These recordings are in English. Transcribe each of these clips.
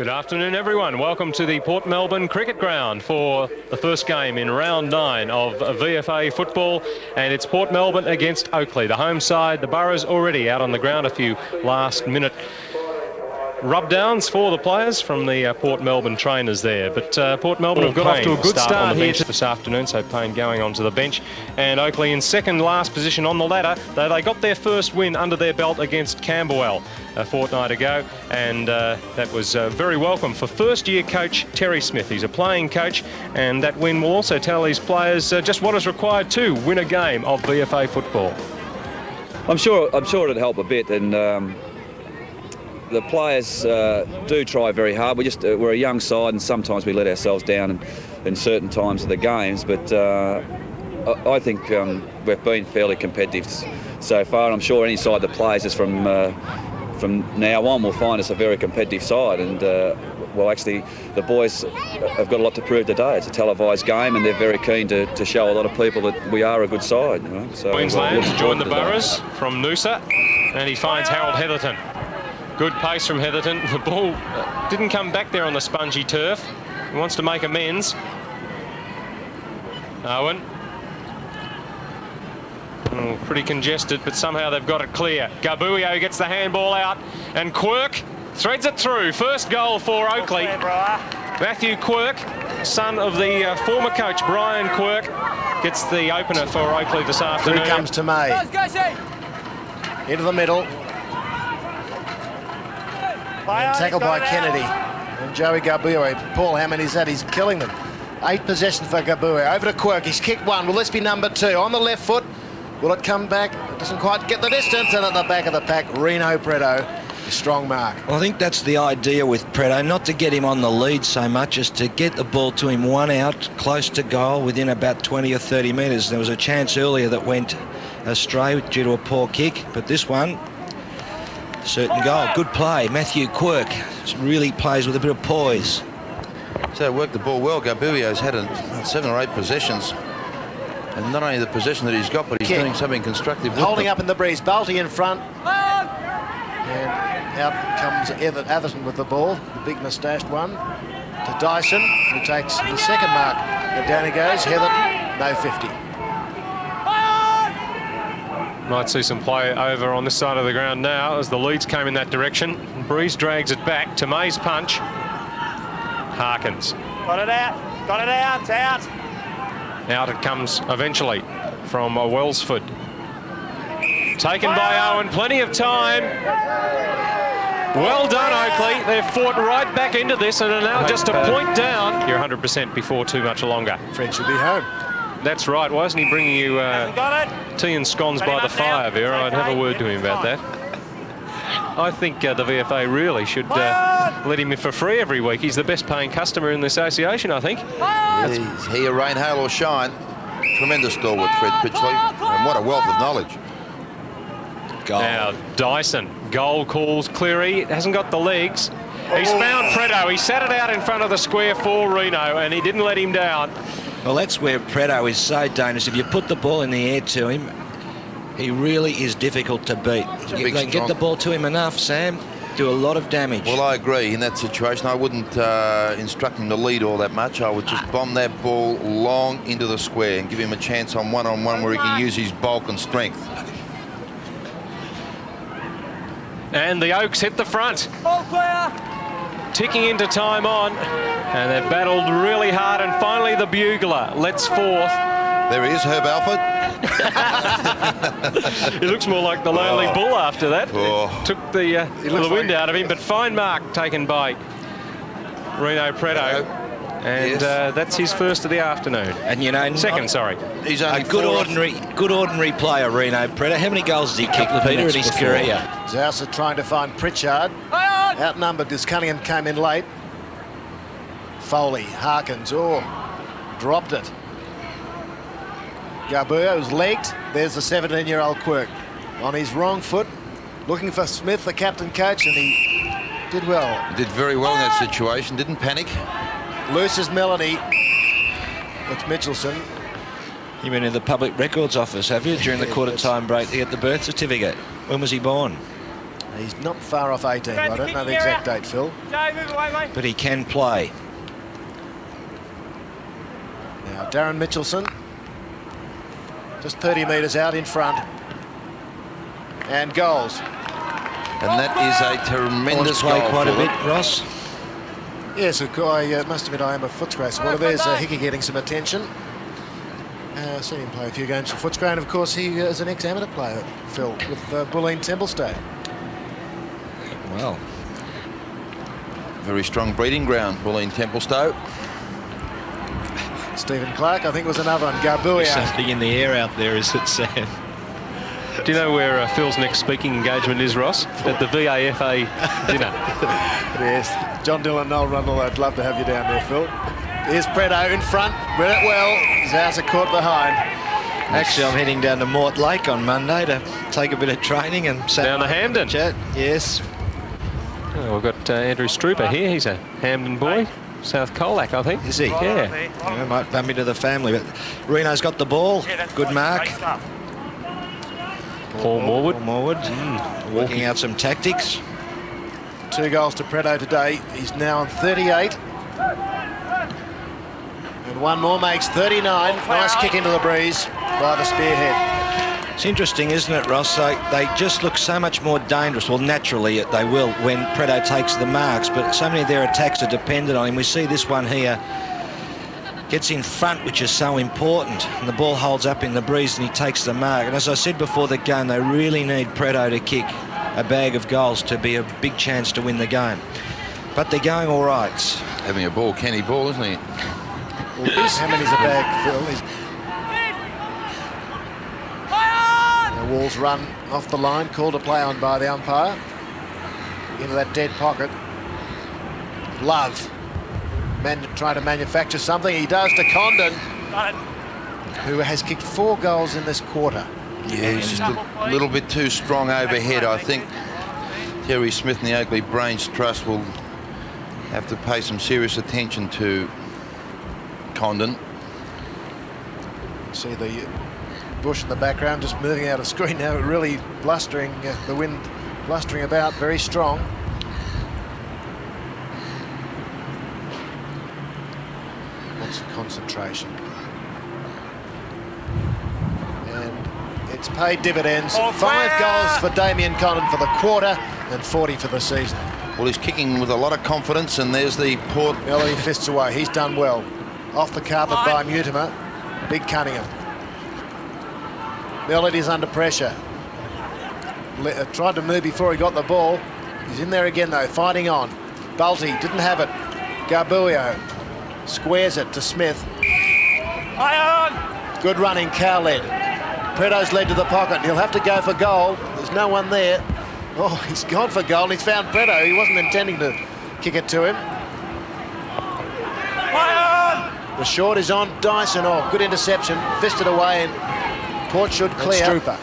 Good afternoon, everyone. Welcome to the Port Melbourne Cricket Ground for the first game in round 9 of VFA football, and it's Port Melbourne against Oakleigh. The home side, the Borough's already out on the ground. A few last-minute rub-downs for the players from the Port Melbourne trainers there. But Port Melbourne have got off to a good start on the bench this afternoon, so Payne going onto the bench. And Oakleigh in second last position on the ladder, though they got their first win under their belt against Camberwell a fortnight ago, and that was very welcome for first-year coach Terry Smith. He's a playing coach, and that win will also tell his players just what is required to win a game of VFA football. I'm sure it'd help a bit, and the players do try very hard. We're a young side, and sometimes we let ourselves down in certain times of the games, but I think we've been fairly competitive so far, and I'm sure any side that plays us from now on will find us a very competitive side. And well, actually, the boys have got a lot to prove today. It's a televised game, and they're very keen to show a lot of people that we are a good side. You know? So Queensland to join the Boroughs from Noosa, and he finds Harold Heatherton. Good pace from Heatherton. The ball didn't come back there on the spongy turf. He wants to make amends. Owen. Oh, pretty congested, but somehow they've got it clear. Garbuio gets the handball out, and Quirk threads it through. First goal for Oakleigh. Matthew Quirk, son of the former coach Brian Quirk, gets the opener for Oakleigh this afternoon. Through comes to May. Into the middle. Tackled by Kennedy. And Joey Garbuio. Paul Hammond is at. He's killing them. 8 possessions for Garbuio. Over to Quirk. He's kicked one. Will this be number 2? On the left foot. Will it come back? It doesn't quite get the distance. And at the back of the pack, Rino Pretto. Strong mark. Well, I think that's the idea with Pretto, not to get him on the lead so much as to get the ball to him one out, close to goal, within about 20 or 30 metres. There was a chance earlier that went astray due to a poor kick, but this one, certain goal. Good play. Matthew Quirk really plays with a bit of poise. So worked the ball well. Garbuio's had 7 or 8 possessions. And not only the possession that he's got, but he's doing something constructive. Holding up in the breeze. Balti in front. And out comes Atherton with the ball, the big moustached one, to Dyson, who takes the second mark. And down he goes. Heatherton, no 50. Might see some play over on this side of the ground now as the leads came in that direction. Breeze drags it back to May's punch. Harkins. Got it out, it's out. Out it comes eventually from Welsford. Taken by Owen, plenty of time. Well done, Oakleigh. They've fought right back into this and are now just a point down. You're 100% before too much longer. Fred should be home. That's right. Why isn't he bringing you tea and scones by the fire, Vera? I'd have a word to him about that. I think the VFA really should let him in for free every week. He's the best paying customer in the association, I think. He's here, rain, hail or shine. Tremendous stalwart, Fred Pitchley. And what a wealth of knowledge. Goal. Now, Dyson. Goal calls Cleary. Hasn't got the legs. He's found Pretto. He sat it out in front of the square for Rino, and he didn't let him down. Well, that's where Pretto is so dangerous. If you put the ball in the air to him, he really is difficult to beat. If you can get the ball to him enough, Sam, do a lot of damage. Well, I agree. In that situation, I wouldn't instruct him to lead all that much. I would just bomb that ball long into the square and give him a chance on one-on-one where he can use his bulk and strength. And the Oaks hit the front. Ticking into time on. And they've battled really hard. And finally, the bugler lets forth. There he is, Herb Alford. He looks more like the lonely bull after that. Took the wind out of him. But fine mark taken by Rino Pretto. And that's his first of the afternoon. And you know, second, sorry. He's only a good ordinary player, Rino Pretto. How many goals has he kicked, Peter, in his career? Zouser trying to find Pritchard. Outnumbered as Cunningham came in late. Foley, Harkins, dropped it. Garbuio was legged. There's the 17-year-old Quirk on his wrong foot, looking for Smith, the captain coach, and he did well. He did very well in that situation, didn't panic. Loose as Melanie. It's Mitchelson. You been in the Public Records Office, have you, during the quarter-time break to get the birth certificate? When was he born? He's not far off 18. I don't know the exact date, Phil. But he can play. Now, Darren Mitchelson, just 30 metres out in front. And goals. And that is a tremendous Play goal. quite a bit, Ross. Yes, I must admit I am a Footscray supporter. There's Hickey getting some attention. I've seen him play a few games for Footscray, and of course he is an ex-amateur player, Phil, with Bulleen Templestowe. Well, Very strong breeding ground, Bulleen Templestowe. Stephen Clark, I think, was another one. Garbuia. Something in the air out there, is it, Sam? Do you know where Phil's next speaking engagement is, Ross? At the VFA dinner. Yes, John Dillon, Noel Rundle, I'd love to have you down there, Phil. Here's Pretto in front, read it well. Zauser caught behind. actually, I'm heading down to Mortlake on Monday to take a bit of training and Down to Hampden. Chat. Yes. Oh, we've got Andrew Strooper here. He's a Hampden boy. South Colac, I think. Is he? Yeah. Might bump into the family, but Reno's got the ball. Good mark. Paul Morwood. Morwood. Working out some tactics. 2 goals to Pretto today. He's now on 38. And one more makes 39. Nice kick into the breeze by the spearhead. It's interesting, isn't it, Ross? They just look so much more dangerous. Well, naturally they will when Pretto takes the marks, but so many of their attacks are dependent on him. We see this one here gets in front, which is so important, and the ball holds up in the breeze and he takes the mark. And as I said before the game, they really need Pretto to kick a bag of goals to be a big chance to win the game. But they're going all right. Having a ball, Kenny ball, isn't he? Well, Hammond is a bag, Phil. The Walls run off the line, called a play on by the umpire. Into that dead pocket. Love. Trying to manufacture something. He does to Condon, who has kicked 4 goals in this quarter. Yeah, he's just a little bit too strong overhead. I think Terry Smith and the Oakleigh Brains Trust will have to pay some serious attention to Condon. See the bush in the background just moving out of screen now, really blustering, the wind blustering about, very strong. Lots of concentration. And it's paid dividends. 5 goals for Damien Condon for the quarter and 40 for the season. Well, he's kicking with a lot of confidence, and there's the Port. Melody fists away. He's done well. Off the carpet by Mutimer. Big Cunningham. Melody's under pressure. Tried to move before he got the ball. He's in there again, though, fighting on. Bulty didn't have it. Garbuio squares it to Smith. Good running, Cowled. Pretto's led to the pocket. He'll have to go for goal. There's no one there. Oh, he's gone for goal, and he's found Pretto. He wasn't intending to kick it to him. The short is on Dyson. Oh, good interception. Fisted away, and Port should clear. Strooper.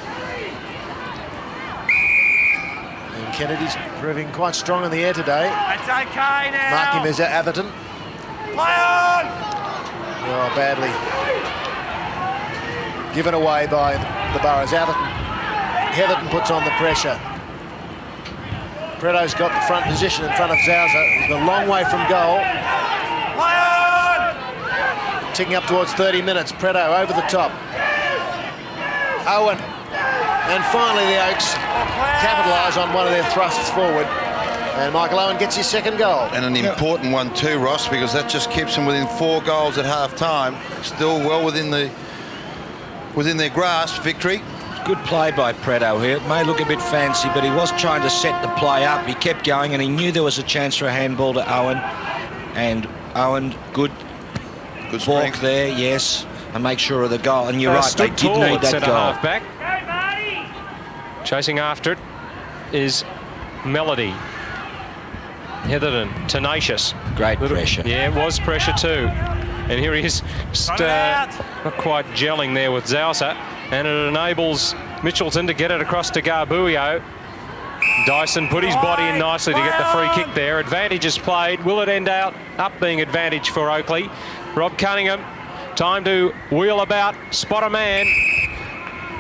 And Kennedy's proving quite strong in the air today. It's okay now. Mark him as Atherton. Oh, badly given away by the Boroughs. Heatherton puts on the pressure. Pretto's got the front position in front of Zauser. He's a long way from goal. Ticking up towards 30 minutes. Pretto over the top. Owen. And finally the Oaks capitalise on one of their thrusts forward. And Michael Owen gets his second goal. And an important one too, Ross, because that just keeps them within 4 goals at half-time. Still well within their grasp, victory. Good play by Pretto here. It may look a bit fancy, but he was trying to set the play up. He kept going, and he knew there was a chance for a handball to Owen. And Owen, good walk strength there, yes, and make sure of the goal. And you're right, they did need that goal. Half back. Chasing after it is Melody. Heatherton, tenacious. Great pressure. Yeah, it was pressure too. And here he is, just, not quite gelling there with Zauser. And it enables Mitchelson to get it across to Garbuio. Dyson put his body in nicely to get the free kick there. Advantage is played. Will it end up being advantage for Oakleigh? Rob Cunningham, time to wheel about, spot a man.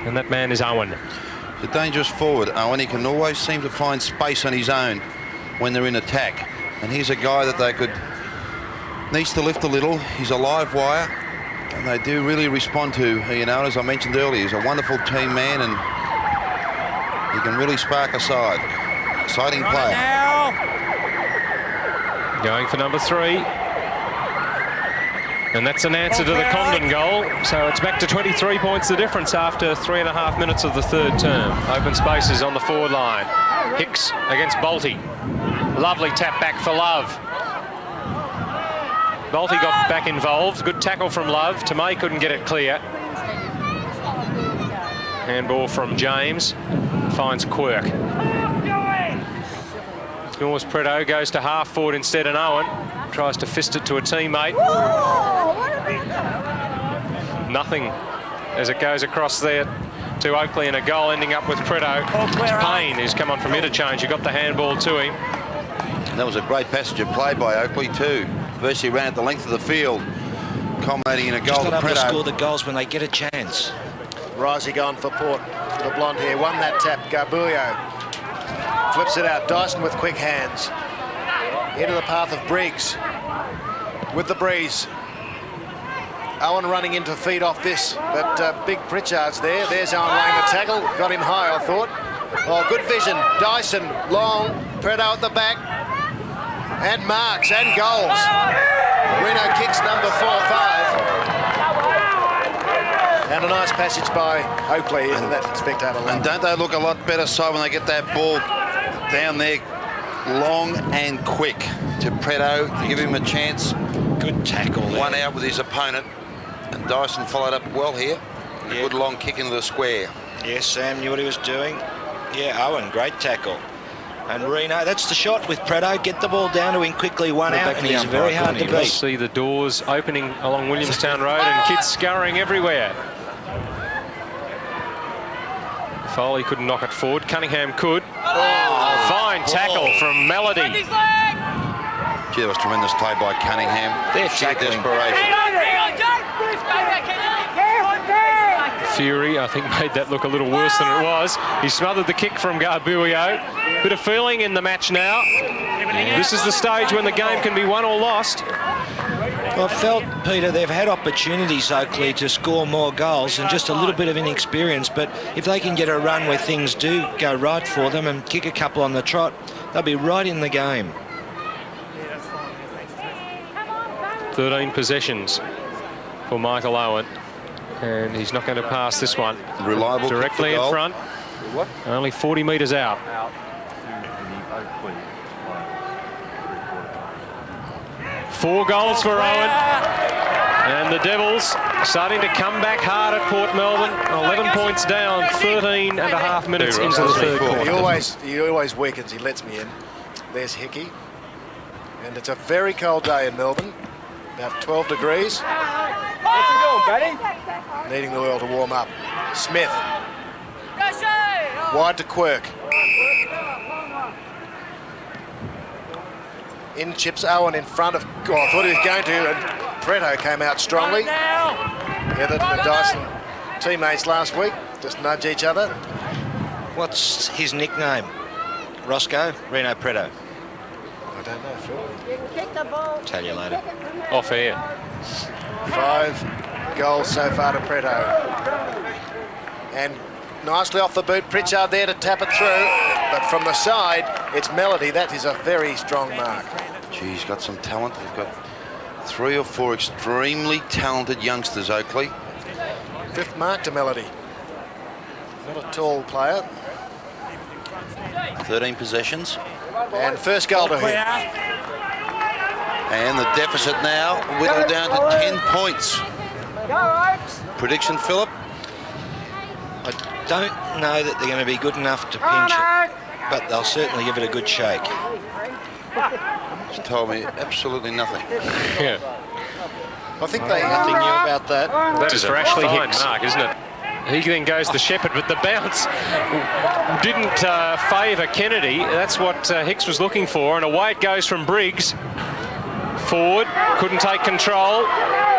And that man is Owen. He's a dangerous forward, Owen. He can always seem to find space on his own when they're in attack. And he's a guy that they could... needs to lift a little. He's a live wire. And they do really respond to, you know, as I mentioned earlier, he's a wonderful team man and he can really spark a side. Exciting player. Going for number 3. And that's an answer to the Condon goal. So it's back to 23 points the difference after 3.5 minutes of the third term. Open spaces on the forward line. Hicks against Bolte. Lovely tap back for Love. Bolte got back involved. Good tackle from Love. Tomei couldn't get it clear. Handball from James. Finds Quirk. Norris Pretto goes to half forward instead, and Owen tries to fist it to a teammate. Nothing as it goes across there to Oakleigh, and a goal ending up with Pretto. It's Payne who's come on from interchange. He got the handball to him. That was a great passage of play by Oakleigh too. Virtually ran at the length of the field, culminating in a goal to Just able to Pretto. score the goals when they get a chance. Risey gone for Port. The blonde hair won that tap. Garbuio flips it out. Dyson with quick hands. Into the path of Briggs. With the breeze. Owen running in to feed off this, but big Pritchard's there. There's Owen laying the tackle. Got him high, I thought. Oh, good vision. Dyson, long. Pretto at the back. And marks and goals. Rino kicks number 4-5. And a nice passage by Oakleigh in that spectator line. And don't they look a lot better side when they get that ball down there long and quick to Pretto, give him a chance. Good tackle there. One out with his opponent. And Dyson followed up well here. Yeah. Good long kick into the square. Yes, Sam knew what he was doing. Yeah, Owen, great tackle. And Rino, that's the shot with Pretto. Get the ball down to him quickly, one out, and he's very hard to You beat. see the doors opening along Williamstown Road and kids scurrying everywhere. Foley couldn't knock it forward. Cunningham could. Oh, fine tackle from Melody. Gee, that was tremendous play by Cunningham. They're Sheer tackling. desperation. Fury, I think, made that look a little worse than it was. He smothered the kick from Garbuio. Bit of feeling in the match now. This is the stage when the game can be won or lost. Well, I felt, Peter, they've had opportunities, Oakleigh, to score more goals and just a little bit of inexperience. But if they can get a run where things do go right for them and kick a couple on the trot, they'll be right in the game. 13 possessions for Michael Owen. And he's not going to pass this one. Reliable directly in front. Only 40 metres out. 4 goals for Owen. And the Devils starting to come back hard at Port Melbourne. 11 points down, 13.5 minutes into the third quarter. He always weakens. He lets me in. There's Hickey. And it's a very cold day in Melbourne. About 12 degrees. Needing the oil to warm up. Smith. Wide to Quirk. In chips Owen in front of... Oh, I thought he was going to, and Pretto came out strongly. Heather and Dyson, teammates last week, just nudge each other. What's his nickname? Roscoe? Rino Pretto. I don't know, Phil. Tell you later. Off air. 5 goals so far to Pretto. And nicely off the boot, Pritchard there to tap it through. But from the side, it's Melody. That is a very strong mark. Gee, he's got some talent. They've got 3 or 4 extremely talented youngsters, Oakleigh. 5th mark to Melody. Not a tall player. 13 possessions. And first goal to him. And the deficit now whittled down to 10 points. Prediction, Philip? I don't know that they're going to be good enough to pinch it, but they'll certainly give it a good shake. He's told me absolutely nothing. Yeah. I think they... Nothing new about that. That is for Ashley Hicks, mark, isn't it? He then goes to Shepherd, but the bounce didn't favour Kennedy. That's what Hicks was looking for, and away it goes from Briggs. Forward, couldn't take control.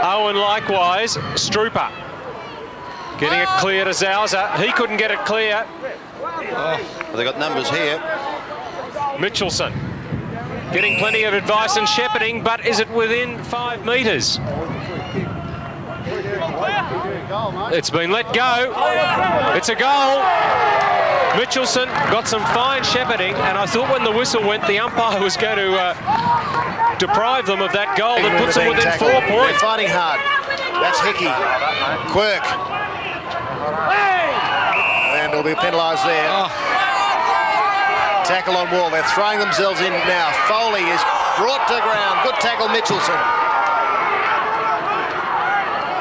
Owen likewise. Strooper getting it clear to Zauser. He couldn't get it clear. Well, they've got numbers here. Mitchelson getting plenty of advice and shepherding, but is it within 5 metres? It's been let go. It's a goal. Mitchelson got some fine shepherding, and I thought when the whistle went, the umpire was going to deprive them of that goal that puts them within 4 points. They're fighting hard. That's Hickey. Quirk. And it'll be penalised there. Tackle on Wall. They're throwing themselves in now. Foley is brought to ground. Good tackle, Mitchelson.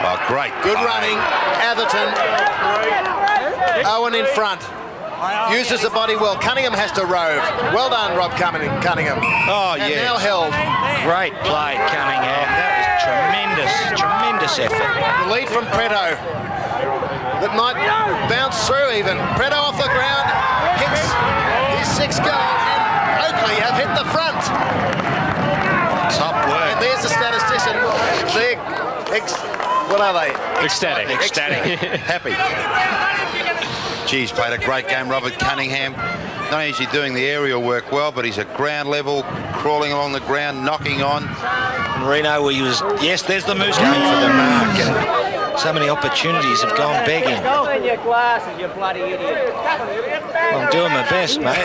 Oh, great. Good running. Atherton. Owen in front. Uses the body well. Cunningham has to rove. Well done, Rob Cunningham. Oh, and yeah. now held. Great play, Cunningham. That was tremendous effort. The lead from Pretto. That might bounce through even. Pretto off the ground. Hits his 6th goal. And Oakleigh have hit the front. Top work. And there's the statistician. What are they? Ecstatic. Happy. Geez, played a great game, Robert Cunningham. Not only is he doing the aerial work well, but he's at ground level, crawling along the ground, knocking on. And Rino, yes, there's the moose going for the mark. And so many opportunities have gone begging. Go in your glasses, you bloody idiot. I'm doing my best, mate.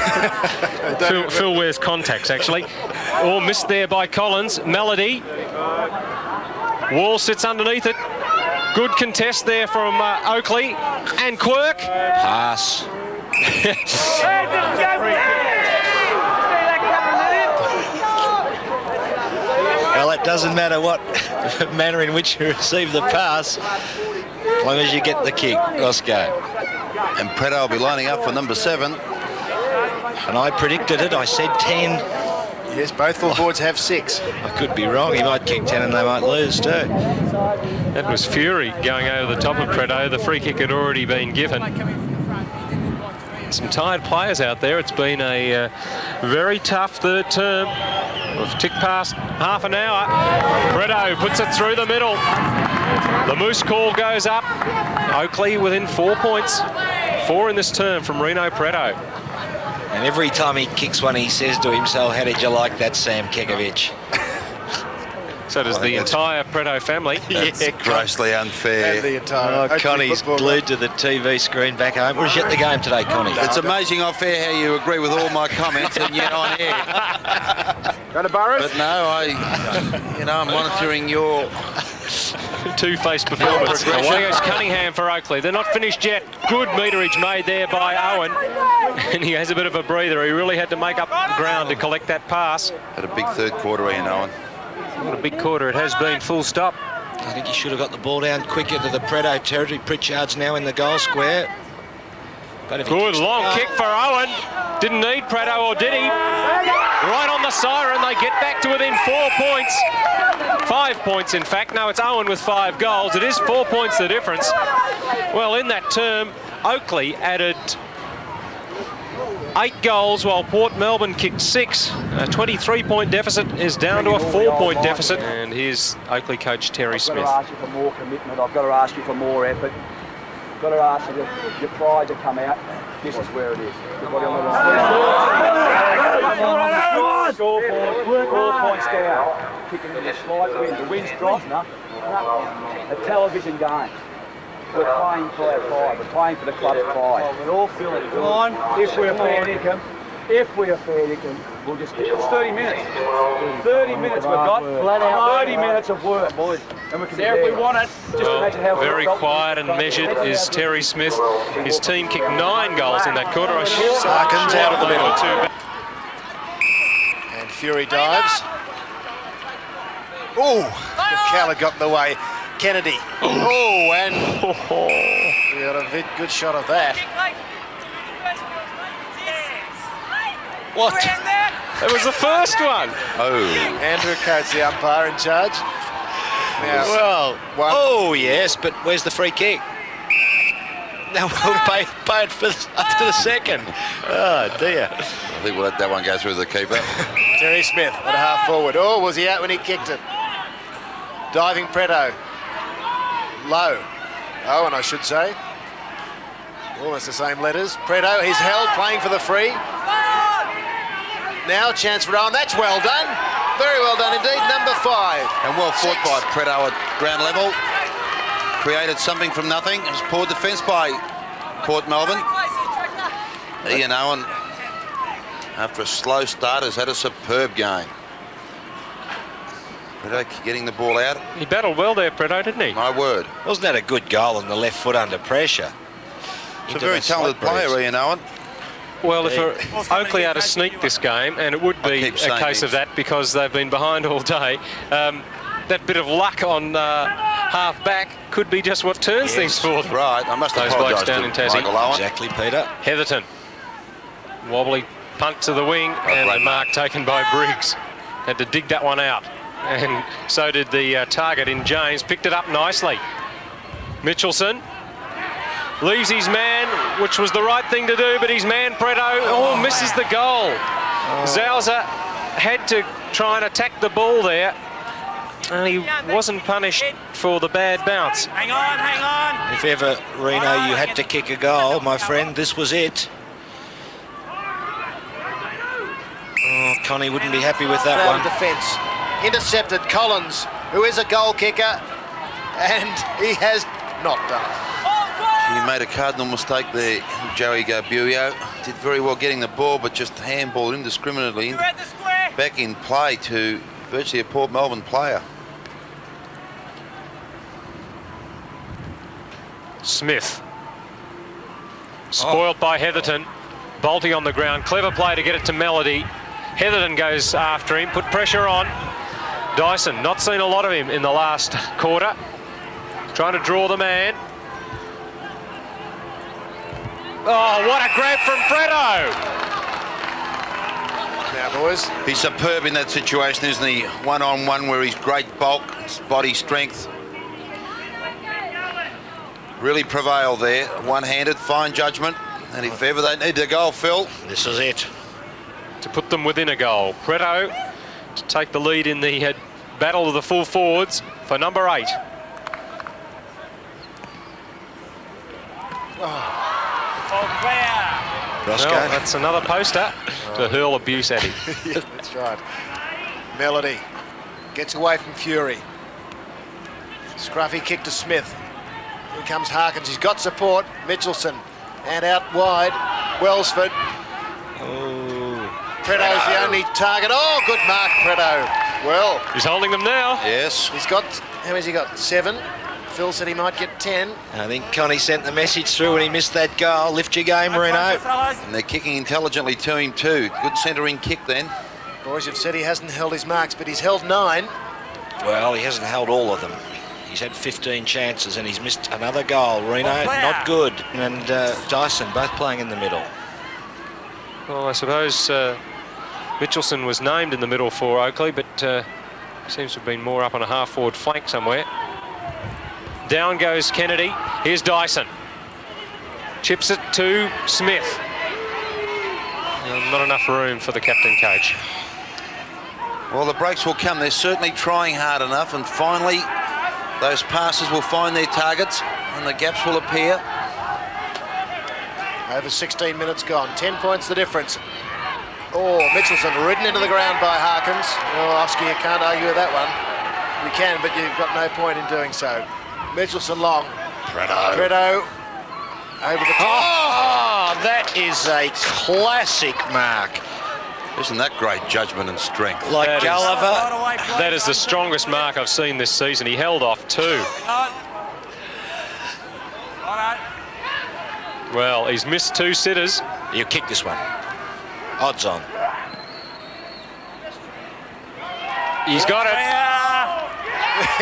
Phil wears contacts, actually. All missed there by Collins. Melody. Wall sits underneath it. Good contest there from Oakleigh. And Quirk. Pass. Well, it doesn't matter what manner in which you receive the pass, as long as you get the kick. Oscar. And Pretto will be lining up for number 7. And I predicted it. I said 10. Yes, both full forwards have 6. I could be wrong. He might kick 10 and they might lose too. That was Fury going over the top of Pretto. The free kick had already been given. Some tired players out there. It's been a very tough third term. We've ticked past half an hour. Pretto puts it through the middle. The Moose call goes up. Oakleigh within 4 points. 4 in this term from Rino Pretto. And every time he kicks one, he says to himself, how did you like that, Sam Kekovich? So does the entire Pretto family. That's grossly unfair. And the entire Connie's glued to the TV screen back home. Where's you at the game today, Connie? It's amazing how fair how you agree with all my comments and yet on air. Going to Borough? But no, I'm monitoring your two-faced performance. Away goes Cunningham for Oakleigh. They're not finished yet. Good meterage made there by Owen. And he has a bit of a breather. He really had to make up ground to collect that pass. Had a big third quarter, Ian Owen. What a big quarter it has been, full stop. I think he should have got the ball down quicker to the Pretto territory. Pritchard's now in the goal square. But if Good long kick for Owen. Didn't need Pretto, or did he? Right on the siren, they get back to within 4 points. 5 points, in fact. No, it's Owen with 5 goals. It is 4 points the difference. Well, in that term, Oakleigh added 8 goals while Port Melbourne kicked 6. A 23-point deficit is down to a 4-point deficit. And here's Oakleigh coach Terry Smith. I've got to ask you for more commitment. I've got to ask you for more effort. I've got to ask you your pride to come out. This is where it is. Everybody on the line. 4 points down. Kicking into the slight wind. The wind's dropped. No. A television game. We're playing for our pride. We're playing for the club's pride. We all feel it. Come on. If we're fair dinkum, we'll just get 30 minutes. 30 minutes we've got. 30 minutes of work, boys. And we can there if we want it. Just imagine how very quiet and measured is Terry Smith. His team kicked 9 goals in that quarter. Sarkins out of the middle. And Fury dives. Oh, Cowled got in the way. Kennedy. Oh, and we got a good shot of that. What? That was the first one. Oh. Andrew Coates, the umpire, in charge. Now, oh yes, but where's the free kick? Now we'll pay it for up to the second. Oh dear. I think we'll let that one go through the keeper. Terry Smith at a half forward. Oh, was he out when he kicked it? Diving Pretto. Low. Owen, I should say. Almost the same letters. Pretto, he's held, playing for the free. Now a chance for Owen. That's well done. Very well done indeed. Number 5. And well fought by Pretto at ground level. Created something from nothing. It was poor defence by Port Melbourne. Ian Owen, after a slow start, has had a superb game. Pretto getting the ball out. He battled well there, Pretto, didn't he? My word. Wasn't that a good goal on the left foot under pressure? He's a very talented player, Ian Owen. Well, if Oakleigh had to sneak this game, and it would be a case of that because they've been behind all day, that bit of luck on half back could be just what turns things for them. Right, I must Those blokes down in Tassie. Michael Owen. Exactly, Peter. Heatherton. Wobbly punt to the wing, and the mark taken by Briggs. Had to dig that one out. And so did the target in James. Picked it up nicely. Mitchelson leaves his man, which was the right thing to do, but his man, Pretto, misses the goal. Zauser had to try and attack the ball there, and he wasn't punished for the bad bounce. Hang on. If ever, Reno, you had to kick a goal, my friend, this was it. Oh, Connie wouldn't be happy with that one. Defence. Intercepted Collins, who is a goal kicker, and he has not done it. He made a cardinal mistake there, Joey Garbuio. Did very well getting the ball, but just handballed indiscriminately back in play to virtually a Port Melbourne player. Smith. Spoiled by Heatherton. Bolty on the ground. Clever play to get it to Melody. Heatherton goes after him, put pressure on. Dyson, not seen a lot of him in the last quarter. Trying to draw the man. Oh, what a grab from Pretto! Now, boys. He's superb in that situation, isn't he? One-on-one where his great bulk, his body strength really prevailed there. One-handed, fine judgment. And if ever they need a goal, Phil, this is it. To put them within a goal. Pretto to take the lead in the battle of the full forwards for number 8. Roscoe. Well, that's another poster to hurl abuse at him. Yeah, that's right. Melody gets away from Fury. Scruffy kick to Smith. Here comes Harkins. He's got support. Mitchelson. And out wide, Welsford. Pretto's the only target. Oh, good mark, Pretto. Well, he's holding them now. Yes. He's got, how many's he got? 7. Phil said he might get 10. I think Connie sent the message through when he missed that goal. Lift your game, Reno. And they're kicking intelligently to him too. Good centering kick then. Boys, you've said he hasn't held his marks, but he's held 9. Well, he hasn't held all of them. He's had 15 chances and he's missed another goal. Reno, not good. And Dyson, both playing in the middle. Well, I suppose Mitchelson was named in the middle for Oakleigh, but seems to have been more up on a half-forward flank somewhere. Down goes Kennedy. Here's Dyson. Chips it to Smith. Not enough room for the captain coach. Well, the breaks will come. They're certainly trying hard enough, and finally those passes will find their targets and the gaps will appear. Over 16 minutes gone. 10 points the difference. Oh, Mitchelson ridden into the ground by Harkins. Oh, Oscar, you can't argue with that one. You can, but you've got no point in doing so. Mitchelson long. Pretto over the top. Oh, that is a classic mark. Isn't that great judgment and strength? Like Gulliver. That is the strongest mark I've seen this season. He held off 2. Well, he's missed 2 sitters. You kick this one. Odds on. He's got it.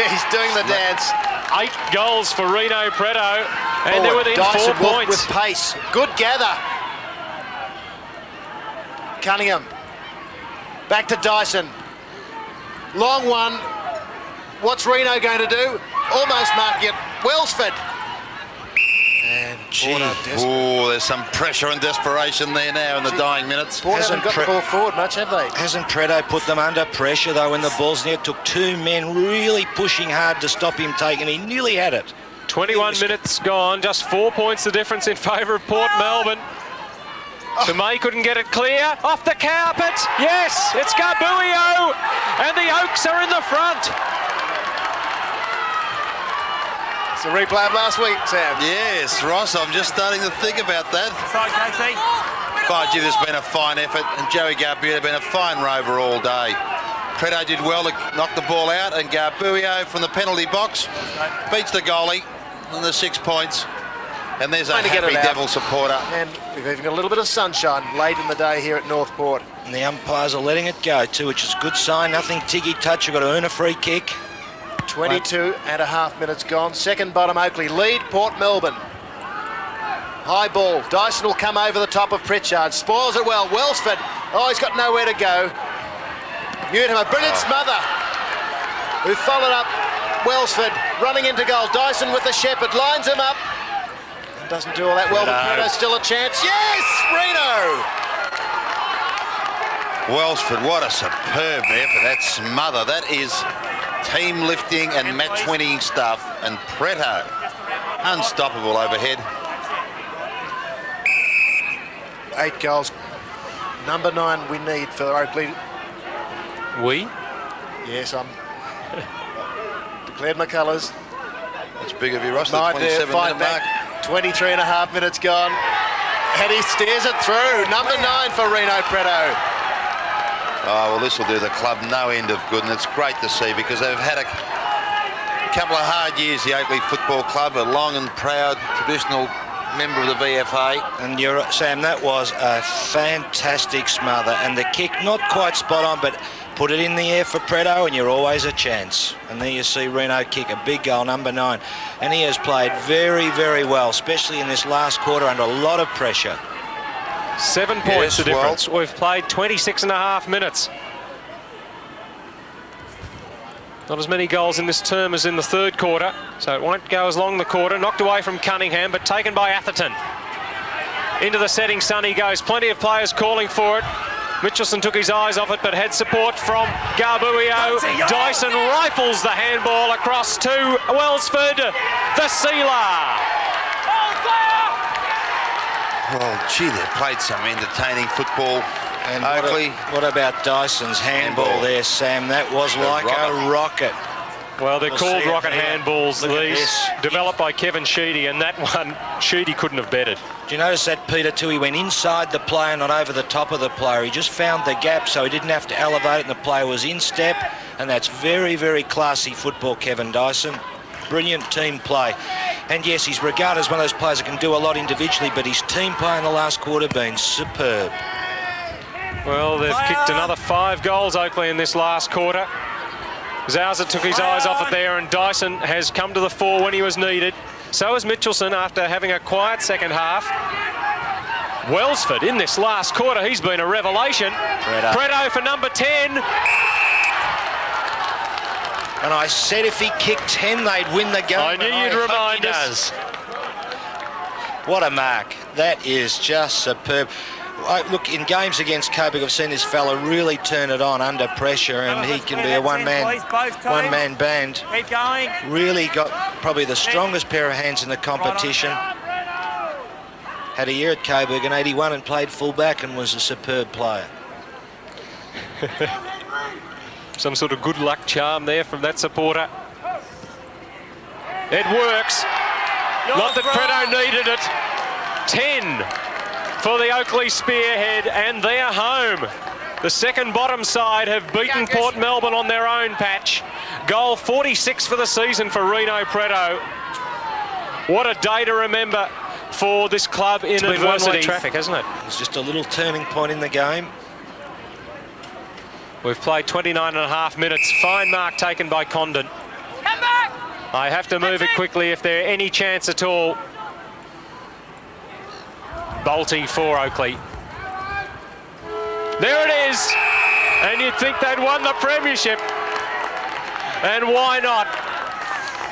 He's doing the dance. 8 goals for Rino Pretto, and they're within Dyson 4 points. with pace. Good gather. Cunningham. Back to Dyson. Long one. What's Rino going to do? Almost marking it. Welsford. And Oh, there's some pressure and desperation there now in the dying minutes. Port haven't got the ball forward much, have they? Hasn't Pretto put them under pressure, though, when the ball's near? It took 2 men really pushing hard to stop him taking. He nearly had it. 21 minutes gone, just 4 points the difference in favour of Port Melbourne. May couldn't get it clear. Off the carpet. Yes, it's Garbuio. And the Oaks are in the front. It's a replay of last week, Sam. Yes, Ross, I'm just starting to think about that. Sorry, Casey. But gee, there's been a fine effort, and Joey Garbuio has been a fine rover all day. Pretto did well to knock the ball out, and Garbuio from the penalty box beats the goalie and the 6 points. And there's a happy Devil supporter. And we've even got a little bit of sunshine late in the day here at Northport. And the umpires are letting it go too, which is a good sign. Nothing tiggy-touch. You've got to earn a free kick. 22.5 minutes gone. Second bottom, Oakleigh lead Port Melbourne. High ball. Dyson will come over the top of Pritchard. Spoils it well. Welsford. Oh, he's got nowhere to go. Newton, a brilliant smother. Who followed up Welsford running into goal. Dyson with the Shepherd. Lines him up. And doesn't do all that well, but Pretto's still a chance. Yes! Rino! Welsford, what a superb effort. That smother. That is team lifting and match winning stuff. And Pretto, unstoppable overhead. 8 goals. Number 9 we need for Oakleigh. We? Yes, I'm declared my colours. That's big of you, Ross. The Might 27-minute mark. 23.5 minutes gone. And he steers it through. Number 9 for Rino Pretto. Oh, well, this will do the club no end of good, and it's great to see because they've had a couple of hard years, the Oakleigh Football Club, a long and proud traditional member of the VFA. And you're, Sam, that was a fantastic smother, and the kick not quite spot on, but put it in the air for Pretto and you're always a chance. And there you see Rino kick a big goal, number 9, and he has played very, very well, especially in this last quarter under a lot of pressure. 7 points the difference. Well, we've played 26.5 minutes. Not as many goals in this term as in the third quarter, so it won't go as long the quarter. Knocked away from Cunningham, but taken by Atherton. Into the setting sun he goes. Plenty of players calling for it. Mitchelson took his eyes off it, but had support from Garbuio. Dyson rifles the handball across to Welsford, the sealer. Well, gee, they've played some entertaining football. And Oakleigh. what about Dyson's handball there, Sam? That was like a rocket. Well, they're called rocket here. handballs, Look at these, this. developed by Kevin Sheedy, and that one, Sheedy couldn't have betted. Do you notice that, Peter, too? He went inside the player, not over the top of the player. He just found the gap, so he didn't have to elevate it, and the player was in step, and that's very, very classy football, Kevin Dyson. Brilliant team play. And yes, he's regarded as one of those players that can do a lot individually, but his team play in the last quarter been superb. Well, they've kicked another 5 goals, Oakleigh, in this last quarter. Zauser took his eyes off it there, and Dyson has come to the fore when he was needed. So has Mitchelson after having a quiet second half. Welsford in this last quarter, he's been a revelation. Pretto for number 10. And I said if he kicked 10, they'd win the game. I knew you'd remind us. What a mark. That is just superb. Look, in games against Coburg, I've seen this fella really turn it on under pressure, and he can be a one-man band. Keep going. Really got probably the strongest pair of hands in the competition. Had a year at Coburg in 81 and played full-back and was a superb player. Some sort of good luck charm there from that supporter. It works. Not that Pretto needed it. 10 for the Oakleigh Spearhead, and they're home. The second bottom side have beaten Port Melbourne on their own patch. Goal 46 for the season for Rino Pretto. What a day to remember for this club in adversity. Traffic, hasn't it? It's just a little turning point in the game. We've played 29.5 minutes. Fine mark taken by Condon. Come back! I have to move it quickly if there's any chance at all. Bolte for Oakleigh. There it is. And you'd think they'd won the premiership. And why not?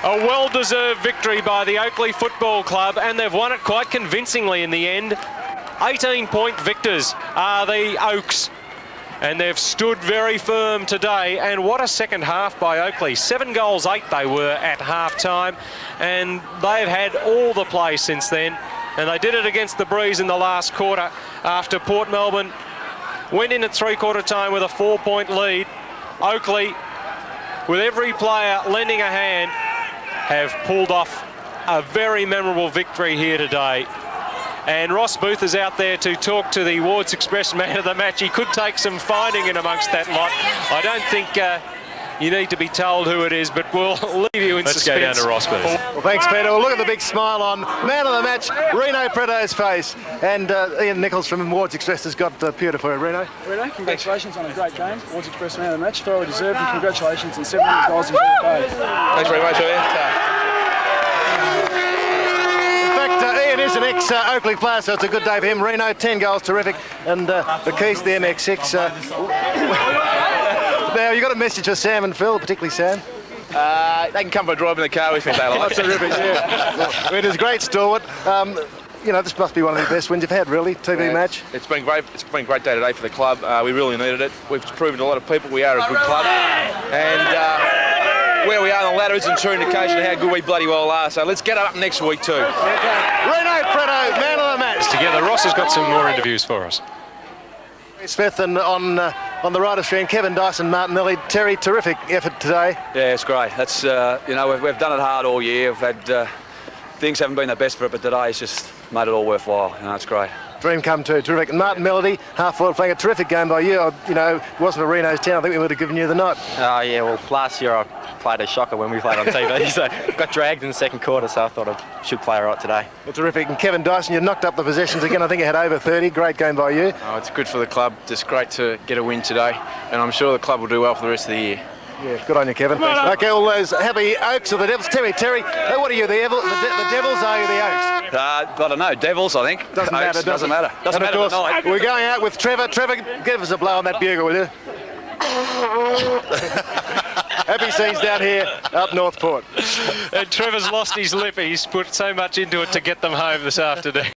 A well-deserved victory by the Oakleigh Football Club, and they've won it quite convincingly in the end. 18-point victors are the Oaks. And they've stood very firm today, and what a second half by Oakleigh. 7 goals 8 they were at half-time, and they've had all the play since then, and they did it against the Breeze in the last quarter after Port Melbourne went in at three-quarter time with a 4-point lead. Oakleigh, with every player lending a hand, have pulled off a very memorable victory here today. And Ross Booth is out there to talk to the Wards Express man of the match. He could take some finding in amongst that lot. I don't think you need to be told who it is, but we'll leave you in suspense. Let's go down to Ross Booth. Well, thanks, Peter. Well, look at the big smile on man of the match, Rino Pretto's face. And Ian Nichols from Wards Express has got the pewter for you, Rino. Rino, congratulations on a great game. Wards Express man of the match, thoroughly deserved, and congratulations on 700 goals in VFA. Thanks very much, Ian. Ian is an ex-Oakleigh player, so it's a good day for him. Rino, 10 goals, terrific. And the keys to the MX6. Now, you got a message for Sam and Phil, particularly Sam? They can come for a drive in the car with me if they like. That's terrific, yeah. It is great, stalwart. You know, this must be one of the best wins you've had, really, TV match. It's been great. It's been a great day today for the club. We really needed it. We've proven to a lot of people we are a good club. And where we are on the ladder is a true indication of how good we bloody well are. So let's get up next week too. Rino Pretto, man of the match. Together, Ross has got some more interviews for us. Smith and on the right of screen, Kevin Dyson, Martin Millie. Terry, terrific effort today. Yeah, it's great. That's you know, we've done it hard all year. We've had things haven't been the best for it, but today's just made it all worthwhile. You know, it's great. Dream come true, terrific. And Martin Melody, half-forward flank, a terrific game by you. You know, if it wasn't for Reno's 10, I think we would have given you the nod. Oh, yeah, well, last year I played a shocker when we played on TV, so got dragged in the second quarter, so I thought I should play right today. Well, terrific. And Kevin Dyson, you knocked up the possessions again. I think you had over 30. Great game by you. Oh, it's good for the club. Just great to get a win today, and I'm sure the club will do well for the rest of the year. Yeah, good on you, Kevin. Okay, all those happy Oaks or the Devils. Terry, what are you, the Devils, or are you the Oaks? I don't know, Devils, I think. Doesn't matter, doesn't matter. Doesn't matter tonight. We're going out with Trevor. Trevor, give us a blow on that bugle, will you? Happy scenes down here up Northport. And Trevor's lost his lip. He's put so much into it to get them home this afternoon.